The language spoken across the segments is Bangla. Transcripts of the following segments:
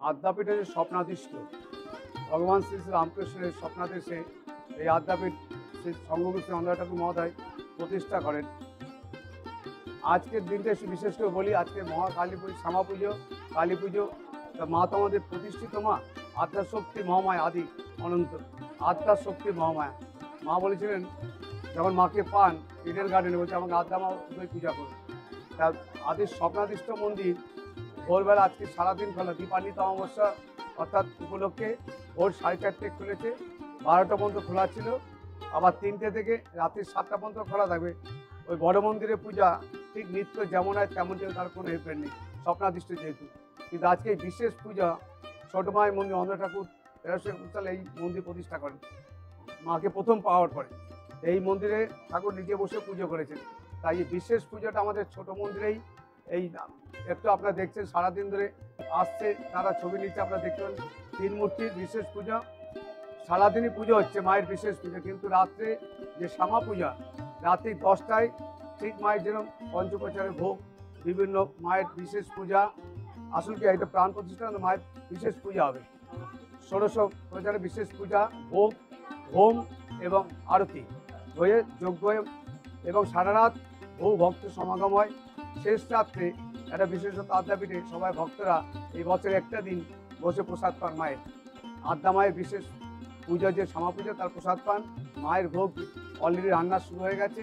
আদ্যাপীঠের স্বপ্নাদিষ্ট ভগবান শ্রী শ্রী রামকৃষ্ণের স্বপ্নাদেশে এই আদ্যাপীঠ শ্রী সঙ্গগুরু শ্রী অন্ধকার ঠাকুর মহোদয় প্রতিষ্ঠা করেন। আজকের দিনটা একটু বিশেষ করে বলি, আজকে মহাকালী পুজো, শ্যামা পুজো, কালী পুজো। তা মা তো আমাদের প্রতিষ্ঠিত মা, আদ্যাশক্তি মহামায়া, আদি অনন্ত আদ্যাশক্তি মহামায়া। মা বলেছিলেন যখন মাকে পান ইডেন গার্ডেনে, বলছে আমাকে আদ্যা মা পূজা করুন। তার আদি স্বপ্নাদিষ্ট মন্দির ভোরবেলা আজকে সারাদিন খোলা, দীপান্বিত অমাবস্যা অর্থাৎ উপলক্ষে ভোর 4:30 খুলেছে, 12টা পর্যন্ত খোলা ছিল, আবার 3টে থেকে রাত্রি 7টা পর্যন্ত খোলা থাকবে। ওই বড় মন্দিরে পূজা ঠিক নিত্য যেমন হয় তেমন, তার কোনো হেরফের নেই, স্বপ্নাদিষ্ট যেহেতু। কিন্তু আজকে এই বিশেষ পূজা ছোট মায়ের মন্দির, অন্ধকার ঠাকুর 1321 সালে এই মন্দির প্রতিষ্ঠা করেন, মাকে প্রথম পাওয়ার পরে এই মন্দিরে ঠাকুর নিজে বসে পুজো করেছেন। তাই এই বিশেষ পুজোটা আমাদের ছোট মন্দিরেই, এই একটু আপনারা দেখছেন সারাদিন ধরে আসছে, তারা ছবি নিচ্ছে, আপনারা দেখতে পান 3 মূর্তির বিশেষ পূজা, সারাদিনই পুজো হচ্ছে মায়ের বিশেষ পুজো। কিন্তু রাত্রে যে শ্যামা পূজা রাত্রি 10টায় ঠিক মায়ের যেরকম পঞ্চপ্রচারের ভোগ, বিভিন্ন মায়ের বিশেষ পূজা, আসল কি এটা প্রাণ প্রতিষ্ঠা, মায়ের বিশেষ পূজা হবে, ষোড়শ প্রচারের বিশেষ পূজা, ভোগ, হোম এবং আরতি হয়ে যজ্ঞ এবং সারা রাত বহু ভক্ত সমাগম হয়। শেষ রাত্রে একটা বিশেষত আদ্যাপীঠে সবাই ভক্তরা এই বছর একটা দিন বসে প্রসাদ পান মায়ের। আদ্যা মায়ের বিশেষ পূজা যে শ্যামা পূজা, তার প্রসাদ পান। মায়ের ভোগ অলরেডি রান্না শুরু হয়ে গেছে,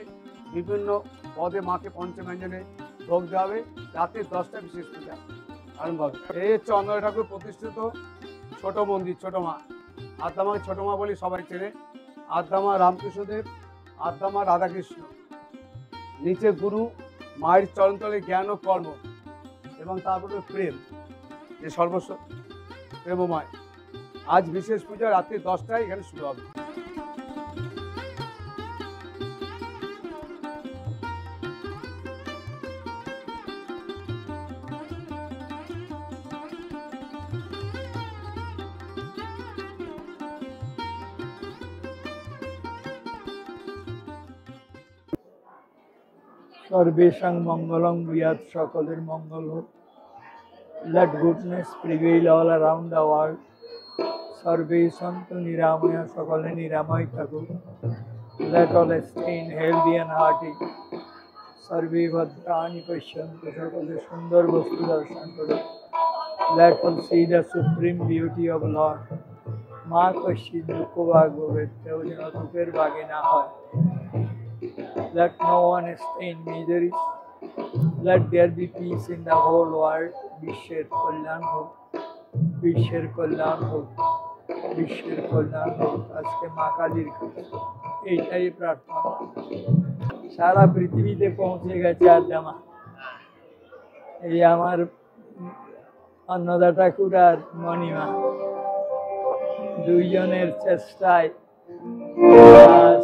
বিভিন্ন পদে মাকে পঞ্চব্যঞ্জনে ভোগ দেওয়া হবে। রাত্রি 10টা বিশেষ পূজা আরম্ভ হবে। এই হচ্ছে অন্ধকার ঠাকুর প্রতিষ্ঠিত ছোট মন্দির, ছোট মা। আদ্যা মাকে ছোট মা বলি সবাই চেনে। আদ্যা মা রামকৃষ্ণদেব, আদ্যা মা রাধাকৃষ্ণ, নিচে গুরু, মায়ের চরণতলে জ্ঞান ও কর্ম, এবং তারপরে প্রেম, যে সর্বস্ব প্রেমময়। আজ বিশেষ পূজা রাত্রি 10টায় এখানে শুরু হবে। সর্বেষাং মঙ্গলং ভূয়াৎ, সকলের মঙ্গল হোক। Let goodness prevail all around the world. সর্বে সন্তু নিরাময়া, সকলে নিরাময় থাকুক। Let all stay in healthy and hearty. সর্বে ভদ্রাণি পশ্যন্তু, সকলে সুন্দর বস্তু দর্শন করুক। Let all see the supreme beauty of Lord. মা কশ্চিৎ দুঃখ ভাগ ভবেৎ, কেউ যেন দুঃখের ভাগে না হয়। Let no one stay in misery. Let there be peace in the whole world. বিশ্বের কল্যাণ হোক, বিশ্বের কল্যাণ হোক, বিশ্বের কল্যাণ হোক। আজকে মা কালীর কাছে এইটাই প্রার্থনা। সারা পৃথিবীতে পৌঁছে গেছে আদ্যা মা। এই আমার অন্নদা ঠাকুর আর মণিমা দুইজনের চেষ্টায়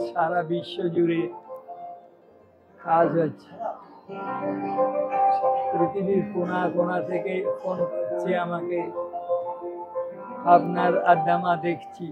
সারা বিশ্ব জুড়ে কাজ হচ্ছে। পৃথিবীর কোনা কোনা থেকে ফোন করছে আমাকে, আপনার আদ্যা মা দেখছি।